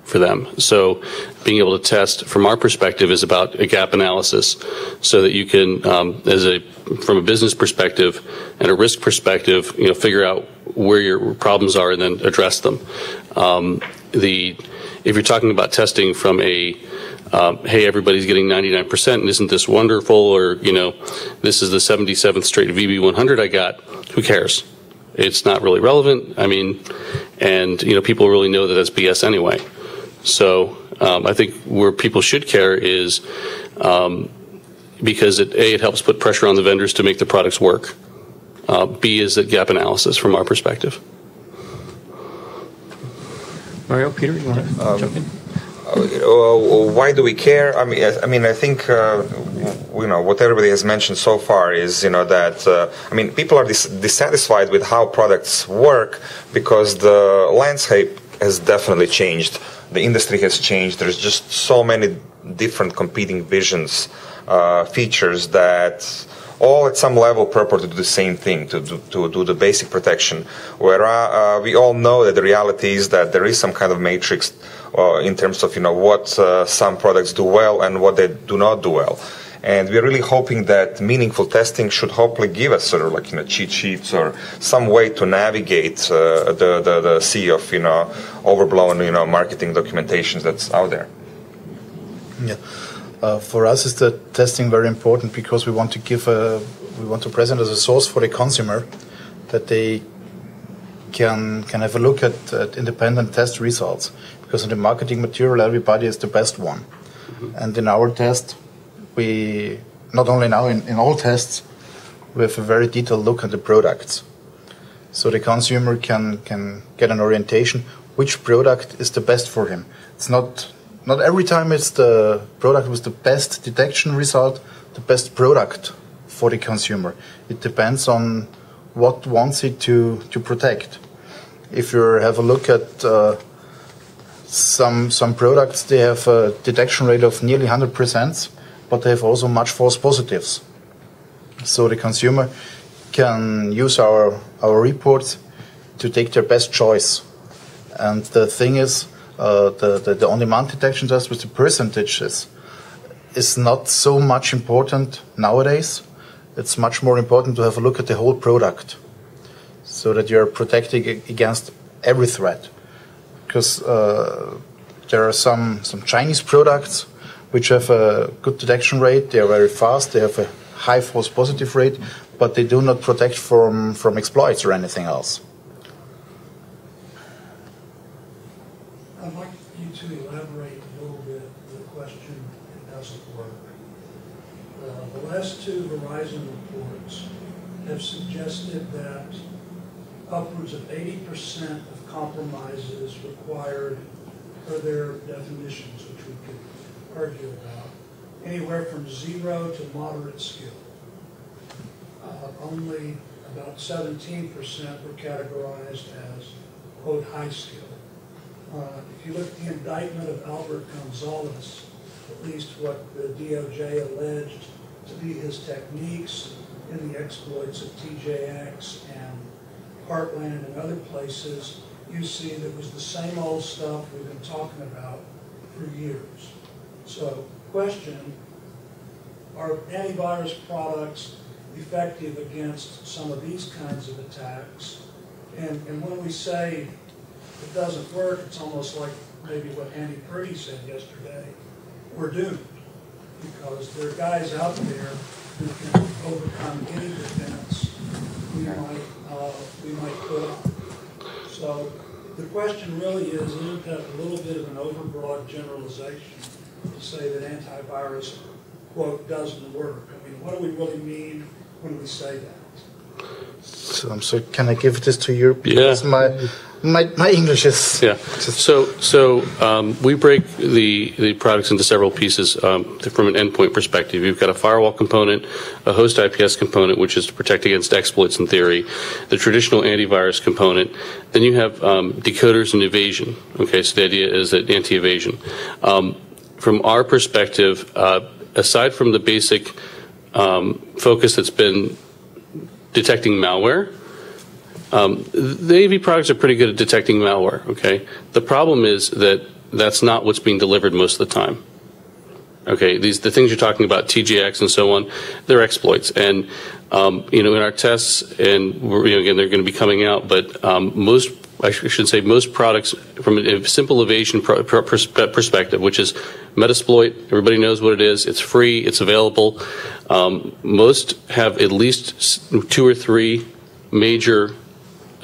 for them. So being able to test from our perspective is about a gap analysis, so that you can, from a business perspective and a risk perspective, figure out where your problems are and then address them. If you're talking about testing from a hey, everybody's getting 99% and isn't this wonderful, or this is the 77th straight VB100 I got, who cares? It's not really relevant. I mean, and people really know that that's BS anyway. So I think where people should care is because it helps put pressure on the vendors to make the products work. B is that gap analysis from our perspective. Mario, Peter, you want to jump in? Why do we care? I mean, I think what everybody has mentioned so far is that people are dissatisfied with how products work because the landscape has definitely changed. The industry has changed. There's just so many different competing visions, features that all at some level purport to do the same thing, to do the basic protection. Where we all know that the reality is that there is some kind of matrix in terms of what some products do well and what they do not do well. And we're really hoping that meaningful testing should hopefully give us sort of cheat sheets or some way to navigate the sea of overblown marketing documentations that's out there. Yeah. For us, is the testing very important because we want to present as a source for the consumer that they can have a look at independent test results, because in the marketing material everybody is the best one. Mm-hmm. And in our test, we not only now in all tests we have a very detailed look at the products, so the consumer can get an orientation which product is the best for him. It's not every time it's the product with the best detection result, the best product for the consumer. It depends on what wants it to protect. If you have a look at some products, they have a detection rate of nearly 100%, but they have also much false positives. So the consumer can use our reports to take their best choice. And the thing is, the on-demand detection test with the percentages is not so much important nowadays. It's much more important to have a look at the whole product, so that you're protecting against every threat. Because there are some Chinese products which have a good detection rate. They are very fast. They have a high false positive rate, but they do not protect from exploits or anything else. I'd like you to elaborate a little bit on the question, it doesn't work. The last two Verizon reports have suggested that upwards of 80% of compromises required for their definitions, which we could argue about, anywhere from 0 to moderate skill. Only about 17% were categorized as, quote, high skill. If you look at the indictment of Albert Gonzalez, at least what the DOJ alleged to be his techniques in the exploits of TJX and Heartland and other places, you see that it was the same old stuff we've been talking about for years. So, question, are antivirus products effective against some of these kinds of attacks? And when we say it doesn't work, it's almost like maybe what Andy Purdy said yesterday. We're doomed, because there are guys out there who can overcome any defense we might put on. So the question really is, isn't that a little bit of an overbroad generalization to say that antivirus, quote, doesn't work? I mean, what do we really mean when we say that? So can I give this to you? Because my English is... Yeah. So we break the products into several pieces from an endpoint perspective. You've got a firewall component, a host IPS component, which is to protect against exploits in theory, the traditional antivirus component. Then you have decoders and evasion. Okay, so the idea is that anti-evasion. From our perspective, aside from the basic focus that's been detecting malware, the AV products are pretty good at detecting malware, okay? The problem is that that's not what's being delivered most of the time. Okay, the things you're talking about, TJX and so on, they're exploits. And, in our tests, and again, they're going to be coming out, but most products from a simple evasion perspective, which is Metasploit, everybody knows what it is, it's free, it's available. Most have at least 2 or 3 major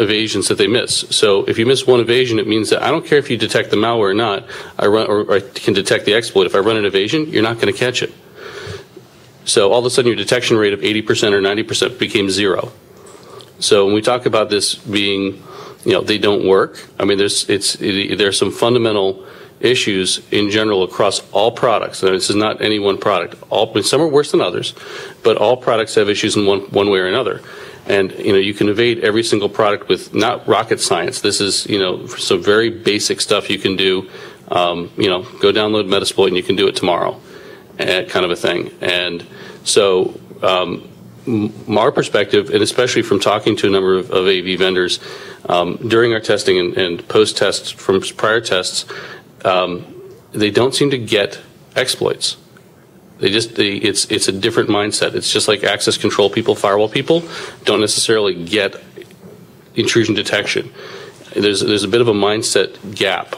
evasions that they miss. So if you miss one evasion, it means that I don't care if you detect the malware or not, or I can detect the exploit. If I run an evasion, you're not going to catch it. So all of a sudden your detection rate of 80% or 90% became 0. So when we talk about this being, they don't work, I mean, there's some fundamental issues in general across all products. And this is not any one product. Some are worse than others, but all products have issues in one way or another. And, you can evade every single product with not rocket science. This is, some very basic stuff you can do. Go download Metasploit and you can do it tomorrow, kind of a thing. And so, from our perspective, and especially from talking to a number of AV vendors, during our testing and post-tests from prior tests, they don't seem to get exploits. It's a different mindset. It's just like access control people, firewall people don't necessarily get intrusion detection. There's a bit of a mindset gap.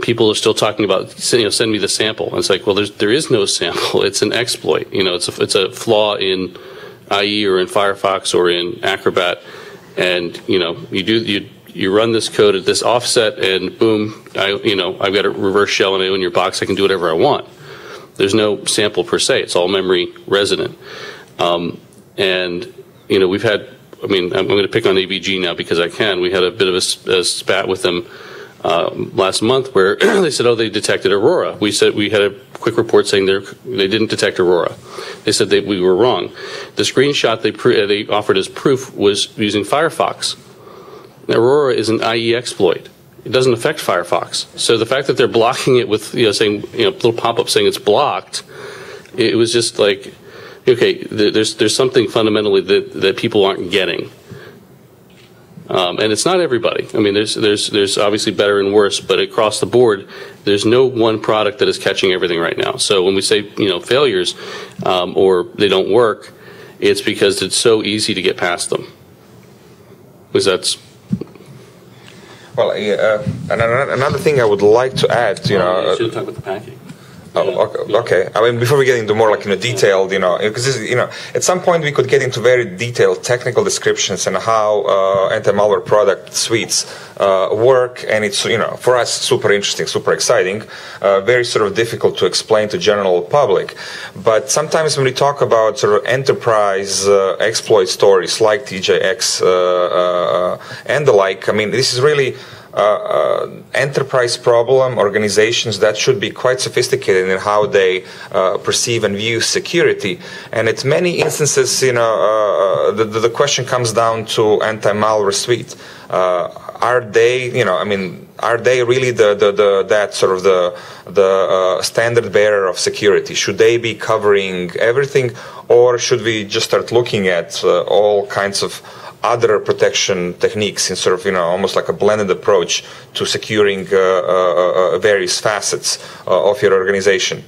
People are still talking about, send me the sample. And it's like, well, there is no sample. It's an exploit. It's a flaw in IE or in Firefox or in Acrobat, and you run this code at this offset, and boom, I've got a reverse shell and I own your box. I can do whatever I want. There's no sample per se. It's all memory resident. And, we've had, I'm going to pick on AVG now because I can. We had a bit of a spat with them last month where they said, they detected Aurora. We had a quick report saying they didn't detect Aurora. They said we were wrong. The screenshot they offered as proof was using Firefox. Now, Aurora is an IE exploit. It doesn't affect Firefox. So the fact that they're blocking it with, saying, little pop-up saying it's blocked, it was just like, okay, there's something fundamentally that people aren't getting. And it's not everybody. I mean, there's obviously better and worse, but across the board, there's no one product that is catching everything right now. So when we say, failures, or they don't work, it's because it's so easy to get past them. Because that's... Well, another thing I would like to add, you should talk about the packing. Oh, okay. I mean, before we get into more detailed, because at some point we could get into very detailed technical descriptions and how anti-malware product suites work, and it's for us super interesting, super exciting, very sort of difficult to explain to general public. But sometimes when we talk about sort of enterprise exploit stories like TJX and the like, I mean, this is really enterprise problem, organizations that should be quite sophisticated in how they perceive and view security. And at many instances, the question comes down to anti-malware suite. Are they, are they really that sort of the standard bearer of security? Should they be covering everything, or should we just start looking at all kinds of other protection techniques in sort of, almost like a blended approach to securing various facets of your organization?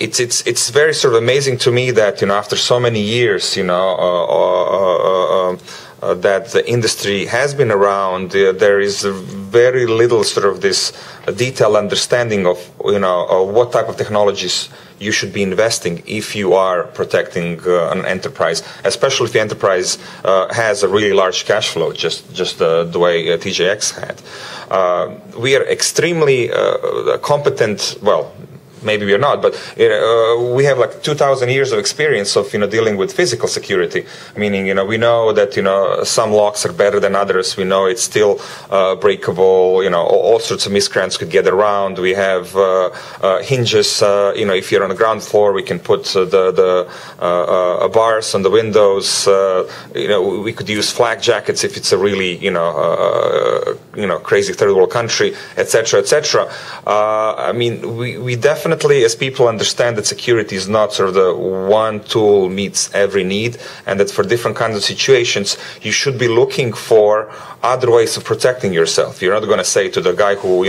It's very sort of amazing to me that, after so many years, that the industry has been around, there is very little sort of this detailed understanding of, what type of technologies you should be investing if you are protecting an enterprise, especially if the enterprise has a really large cash flow, just the way TJX had. We are extremely competent, well, maybe we are not, but we have like 2,000 years of experience of dealing with physical security. Meaning, we know that some locks are better than others. We know it's still breakable. All sorts of miscreants could get around. We have hinges. If you're on the ground floor, we can put the bars on the windows. We could use flak jackets if it's a really crazy third world country, etc., etc. I mean, we definitely, as people, understand that security is not sort of the one tool meets every need, and that for different kinds of situations, you should be looking for other ways of protecting yourself. You're not going to say to the guy who,